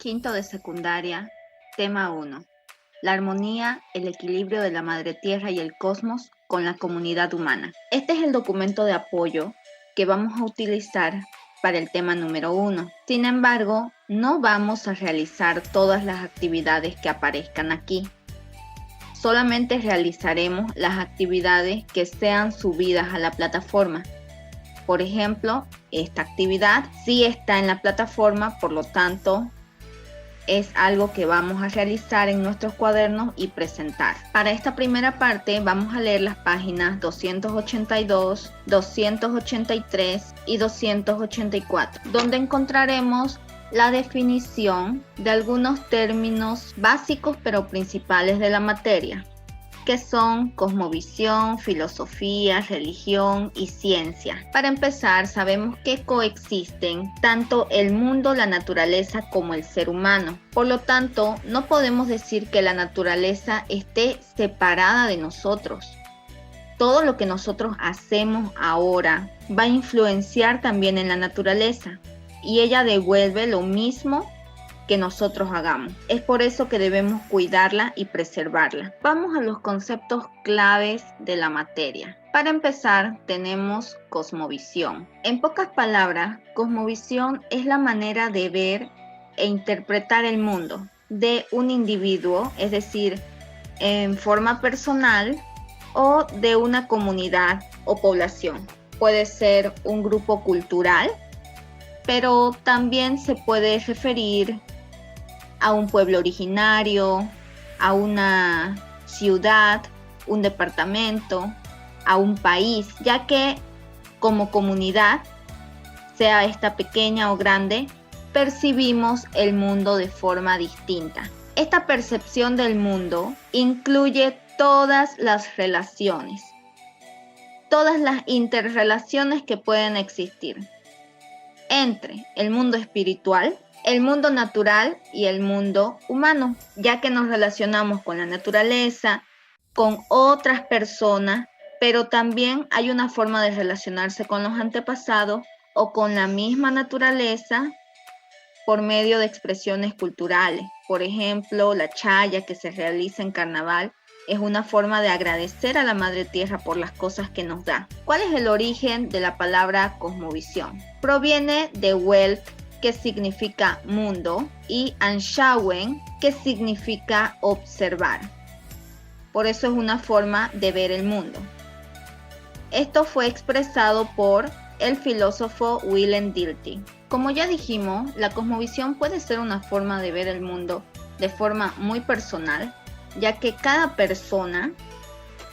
Quinto de secundaria, tema 1. La armonía, el equilibrio de la madre tierra y el cosmos con la comunidad humana. Este es el documento de apoyo que vamos a utilizar para el tema número 1. Sin embargo, no vamos a realizar todas las actividades que aparezcan aquí. Solamente realizaremos las actividades que sean subidas a la plataforma. Por ejemplo, esta actividad sí está en la plataforma, por lo tanto, es algo que vamos a realizar en nuestros cuadernos y presentar. Para esta primera parte vamos a leer las páginas 282, 283 y 284, donde encontraremos la definición de algunos términos básicos pero principales de la materia, que son cosmovisión, filosofía, religión y ciencia. Para empezar, sabemos que coexisten tanto el mundo, la naturaleza como el ser humano. Por lo tanto, no podemos decir que la naturaleza esté separada de nosotros. Todo lo que nosotros hacemos ahora va a influenciar también en la naturaleza y ella devuelve lo mismo que nosotros hagamos. Es por eso que debemos cuidarla y preservarla. Vamos a los conceptos claves de la materia. Para empezar, tenemos cosmovisión. En pocas palabras, cosmovisión es la manera de ver e interpretar el mundo de un individuo, es decir, en forma personal o de una comunidad o población. Puede ser un grupo cultural, pero también se puede referir a un pueblo originario, a una ciudad, un departamento, a un país, ya que como comunidad, sea esta pequeña o grande, percibimos el mundo de forma distinta. Esta percepción del mundo incluye todas las relaciones, todas las interrelaciones que pueden existir entre el mundo espiritual, el mundo natural y el mundo humano, ya que nos relacionamos con la naturaleza, con otras personas, pero también hay una forma de relacionarse con los antepasados o con la misma naturaleza por medio de expresiones culturales. Por ejemplo, la chaya que se realiza en carnaval es una forma de agradecer a la Madre Tierra por las cosas que nos da. ¿Cuál es el origen de la palabra cosmovisión? Proviene de Welt, que significa mundo, y anschauen, que significa observar. Por eso es una forma de ver el mundo. Esto fue expresado por el filósofo Willem Dilthey. Como ya dijimos, la cosmovisión puede ser una forma de ver el mundo de forma muy personal, ya que cada persona,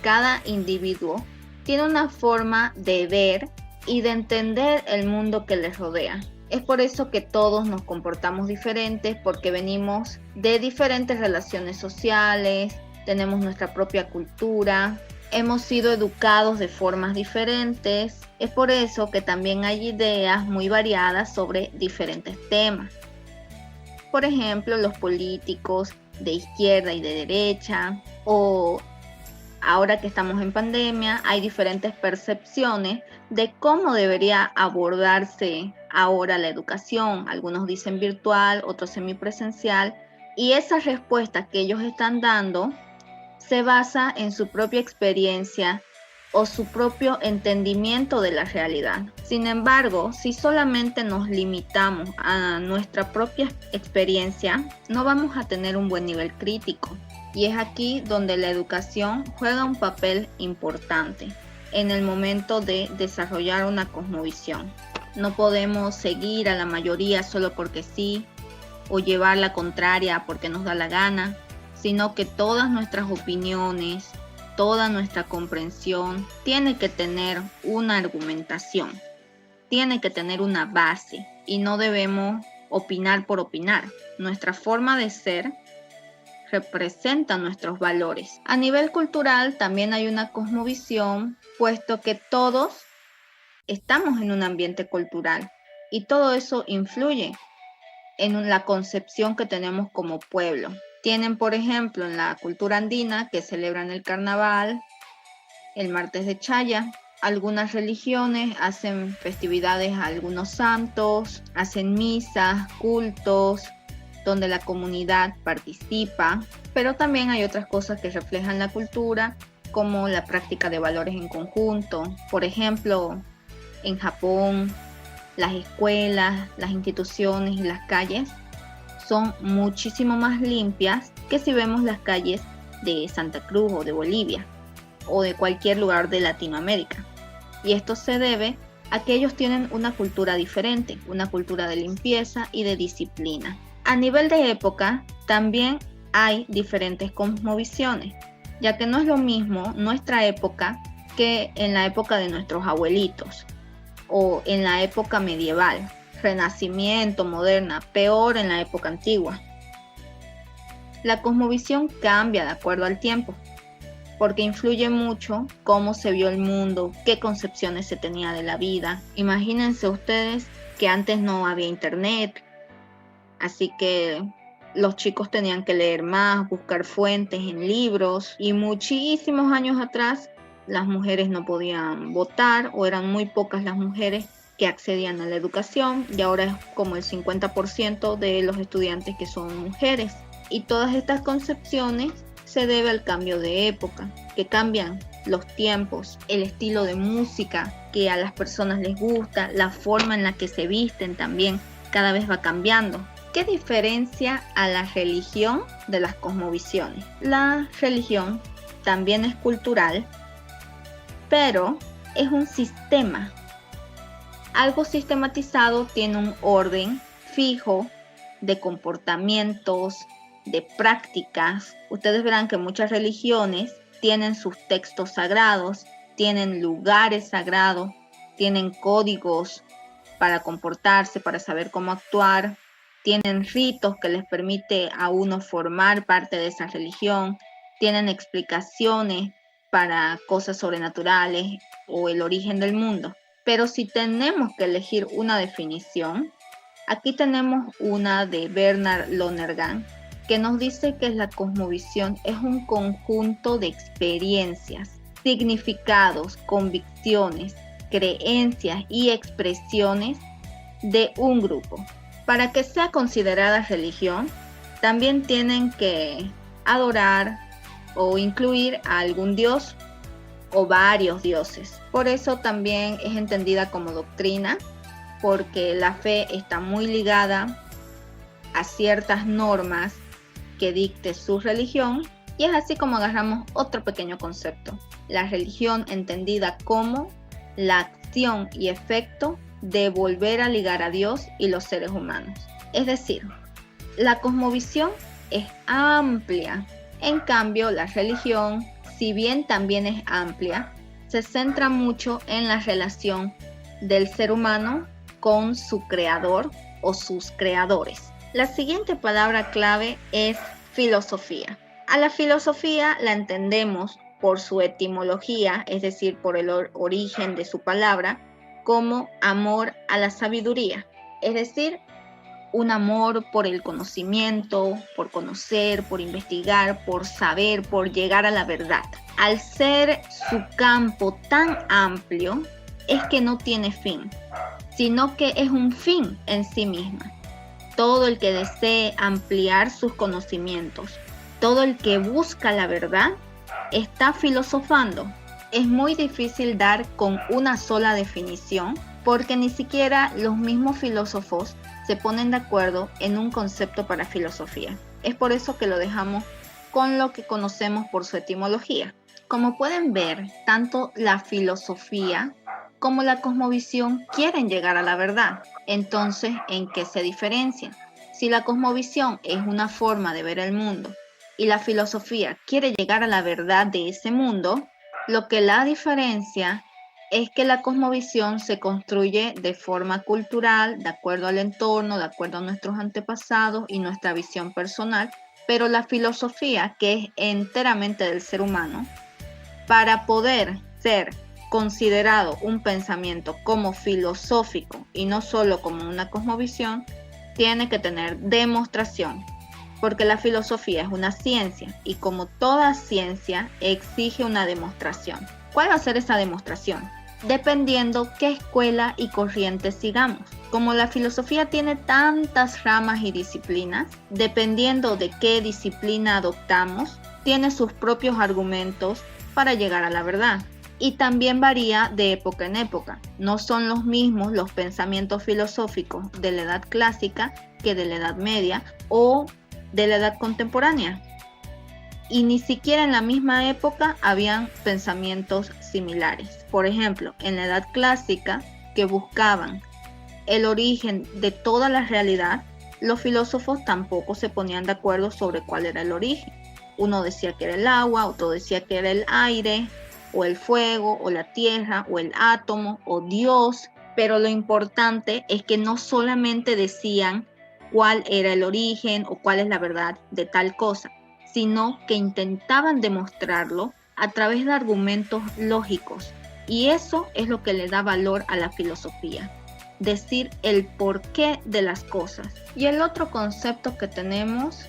cada individuo, tiene una forma de ver y de entender el mundo que les rodea. Es por eso que todos nos comportamos diferentes, porque venimos de diferentes relaciones sociales, tenemos nuestra propia cultura, hemos sido educados de formas diferentes. Es por eso que también hay ideas muy variadas sobre diferentes temas. Por ejemplo, los políticos de izquierda y de derecha, o ahora que estamos en pandemia, hay diferentes percepciones de cómo debería abordarse ahora la educación. Algunos dicen virtual, otros semipresencial, y esa respuesta que ellos están dando se basa en su propia experiencia o su propio entendimiento de la realidad. Sin embargo, si solamente nos limitamos a nuestra propia experiencia, no vamos a tener un buen nivel crítico. Y es aquí donde la educación juega un papel importante en el momento de desarrollar una cosmovisión. No podemos seguir a la mayoría solo porque sí, o llevar la contraria porque nos da la gana, sino que todas nuestras opiniones, toda nuestra comprensión tiene que tener una argumentación, tiene que tener una base, y no debemos opinar por opinar. Nuestra forma de ser representa nuestros valores. A nivel cultural también hay una cosmovisión, puesto que todos estamos en un ambiente cultural y todo eso influye en la concepción que tenemos como pueblo. Tienen, por ejemplo, en la cultura andina, que celebran el carnaval, el martes de Chaya. Algunas religiones hacen festividades a algunos santos, hacen misas, cultos, donde la comunidad participa, pero también hay otras cosas que reflejan la cultura, como la práctica de valores en conjunto. Por ejemplo, en Japón, las escuelas, las instituciones y las calles son muchísimo más limpias que si vemos las calles de Santa Cruz o de Bolivia o de cualquier lugar de Latinoamérica. Y esto se debe a que ellos tienen una cultura diferente, una cultura de limpieza y de disciplina. A nivel de época, también hay diferentes cosmovisiones, ya que no es lo mismo nuestra época que en la época de nuestros abuelitos o en la época medieval, renacimiento, moderna, peor en la época antigua. La cosmovisión cambia de acuerdo al tiempo, porque influye mucho cómo se vio el mundo, qué concepciones se tenía de la vida. Imagínense ustedes que antes no había internet, así que los chicos tenían que leer más, buscar fuentes en libros, y muchísimos años atrás las mujeres no podían votar o eran muy pocas las mujeres que accedían a la educación, y ahora es como el 50% de los estudiantes que son mujeres. Y todas estas concepciones se debe al cambio de época, que cambian los tiempos, el estilo de música que a las personas les gusta, la forma en la que se visten también cada vez va cambiando. ¿Qué diferencia a la religión de las cosmovisiones? La religión también es cultural, pero es un sistema. Algo sistematizado tiene un orden fijo de comportamientos, de prácticas. Ustedes verán que muchas religiones tienen sus textos sagrados, tienen lugares sagrados, tienen códigos para comportarse, para saber cómo actuar, tienen ritos que les permite a uno formar parte de esa religión, tienen explicaciones para cosas sobrenaturales o el origen del mundo. Pero si tenemos que elegir una definición, aquí tenemos una de Bernard Lonergan, que nos dice que la cosmovisión es un conjunto de experiencias, significados, convicciones, creencias y expresiones de un grupo. Para que sea considerada religión, también tienen que adorar o incluir a algún dios o varios dioses. Por eso también es entendida como doctrina, porque la fe está muy ligada a ciertas normas que dicte su religión, y es así como agarramos otro pequeño concepto: la religión entendida como la acción y efecto de volver a ligar a Dios y los seres humanos. Es decir, la cosmovisión es amplia, en cambio la religión, si bien también es amplia, se centra mucho en la relación del ser humano con su creador o sus creadores. La siguiente palabra clave es filosofía. A la filosofía la entendemos por su etimología, es decir, por el origen de su palabra, como amor a la sabiduría, es decir, un amor por el conocimiento, por conocer, por investigar, por saber, por llegar a la verdad. Al ser su campo tan amplio, es que no tiene fin, sino que es un fin en sí misma. Todo el que desee ampliar sus conocimientos, todo el que busca la verdad, está filosofando. Es muy difícil dar con una sola definición, porque ni siquiera los mismos filósofos se ponen de acuerdo en un concepto para filosofía. Es por eso que lo dejamos con lo que conocemos por su etimología. Como pueden ver, tanto la filosofía como la cosmovisión quieren llegar a la verdad. Entonces, ¿en qué se diferencian? Si la cosmovisión es una forma de ver el mundo y la filosofía quiere llegar a la verdad de ese mundo, lo que la diferencia es que la cosmovisión se construye de forma cultural, de acuerdo al entorno, de acuerdo a nuestros antepasados y nuestra visión personal, pero la filosofía, que es enteramente del ser humano, para poder ser considerado un pensamiento como filosófico y no solo como una cosmovisión, tiene que tener demostración, porque la filosofía es una ciencia y como toda ciencia exige una demostración. ¿Cuál va a ser esa demostración? Dependiendo qué escuela y corriente sigamos. Como la filosofía tiene tantas ramas y disciplinas, dependiendo de qué disciplina adoptamos, tiene sus propios argumentos para llegar a la verdad. Y también varía de época en época. No son los mismos los pensamientos filosóficos de la Edad Clásica que de la Edad Media o de la Edad Contemporánea. Y ni siquiera en la misma época habían pensamientos similares. Por ejemplo, en la Edad Clásica, que buscaban el origen de toda la realidad, los filósofos tampoco se ponían de acuerdo sobre cuál era el origen. Uno decía que era el agua, otro decía que era el aire, o el fuego, o la tierra, o el átomo, o Dios. Pero lo importante es que no solamente decían cuál era el origen o cuál es la verdad de tal cosa, sino que intentaban demostrarlo a través de argumentos lógicos. Y eso es lo que le da valor a la filosofía, decir el porqué de las cosas. Y el otro concepto que tenemos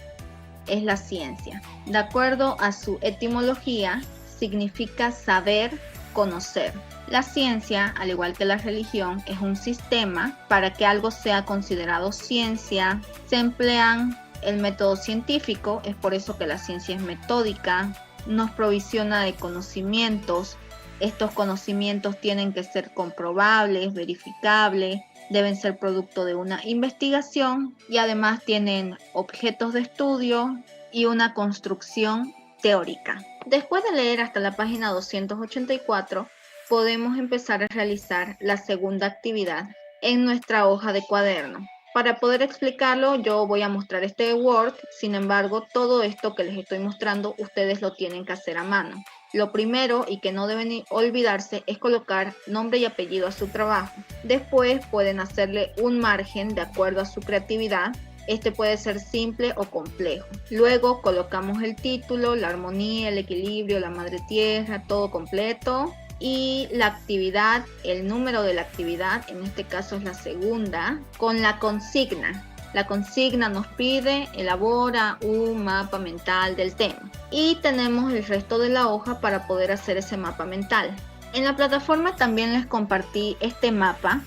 es la ciencia. De acuerdo a su etimología, significa saber, conocer. La ciencia, al igual que la religión, es un sistema. Para que algo sea considerado ciencia, se emplean el método científico, es por eso que la ciencia es metódica, nos provisiona de conocimientos. Estos conocimientos tienen que ser comprobables, verificables, deben ser producto de una investigación y además tienen objetos de estudio y una construcción teórica. Después de leer hasta la página 284, podemos empezar a realizar la segunda actividad en nuestra hoja de cuaderno. Para poder explicarlo, yo voy a mostrar este Word, sin embargo, todo esto que les estoy mostrando, ustedes lo tienen que hacer a mano. Lo primero y que no deben olvidarse es colocar nombre y apellido a su trabajo. Después pueden hacerle un margen de acuerdo a su creatividad. Este puede ser simple o complejo. Luego colocamos el título, la armonía, el equilibrio, la madre tierra, todo completo. Y la actividad, el número de la actividad, en este caso es la segunda, con la consigna. La consigna nos pide, elabora un mapa mental del tema. Y tenemos el resto de la hoja para poder hacer ese mapa mental. En la plataforma también les compartí este mapa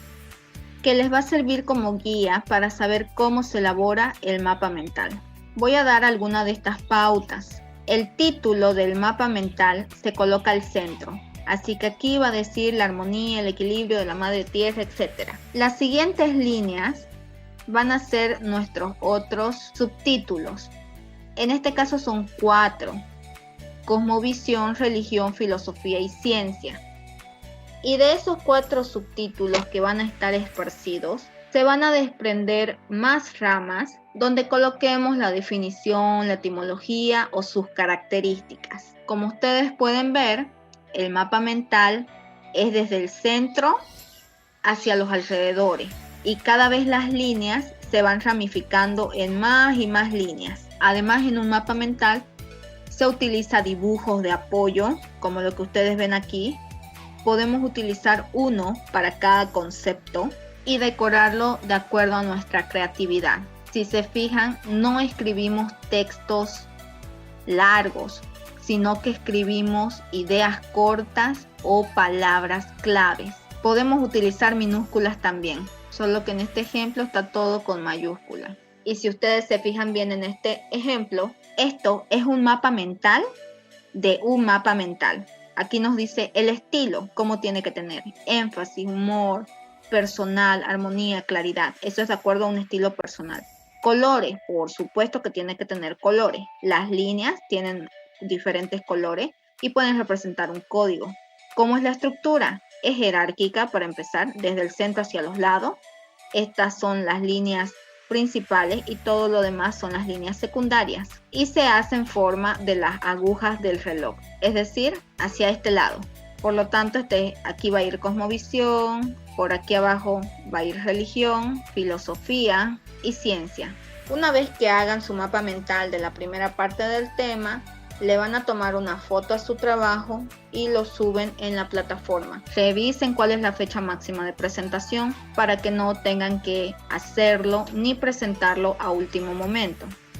que les va a servir como guía para saber cómo se elabora el mapa mental. Voy a dar alguna de estas pautas. El título del mapa mental se coloca al centro. Así que aquí va a decir la armonía, el equilibrio de la madre tierra, etc. Las siguientes líneas van a ser nuestros otros subtítulos. En este caso son 4. Cosmovisión, religión, filosofía y ciencia. Y de esos 4 subtítulos que van a estar esparcidos, se van a desprender más ramas donde coloquemos la definición, la etimología o sus características. Como ustedes pueden ver, el mapa mental es desde el centro hacia los alrededores y cada vez las líneas se van ramificando en más y más líneas. Además, en un mapa mental se utiliza dibujos de apoyo, como lo que ustedes ven aquí. Podemos utilizar uno para cada concepto y decorarlo de acuerdo a nuestra creatividad. Si se fijan, no escribimos textos largos, sino que escribimos ideas cortas o palabras claves. Podemos utilizar minúsculas también, solo que en este ejemplo está todo con mayúsculas. Y si ustedes se fijan bien en este ejemplo, esto es un mapa mental de un mapa mental. Aquí nos dice el estilo, cómo tiene que tener énfasis, humor, personal, armonía, claridad. Eso es de acuerdo a un estilo personal. Colores, por supuesto que tiene que tener colores. Las líneas tienen diferentes colores y pueden representar un código. ¿Cómo es la estructura? Es jerárquica para empezar, desde el centro hacia los lados. Estas son las líneas principales y todo lo demás son las líneas secundarias y se hace en forma de las agujas del reloj, es decir, hacia este lado. Por lo tanto, aquí va a ir cosmovisión, por aquí abajo va a ir religión, filosofía y ciencia. Una vez que hagan su mapa mental de la primera parte del tema, le van a tomar una foto a su trabajo y lo suben en la plataforma. Revisen cuál es la fecha máxima de presentación para que no tengan que hacerlo ni presentarlo a último momento.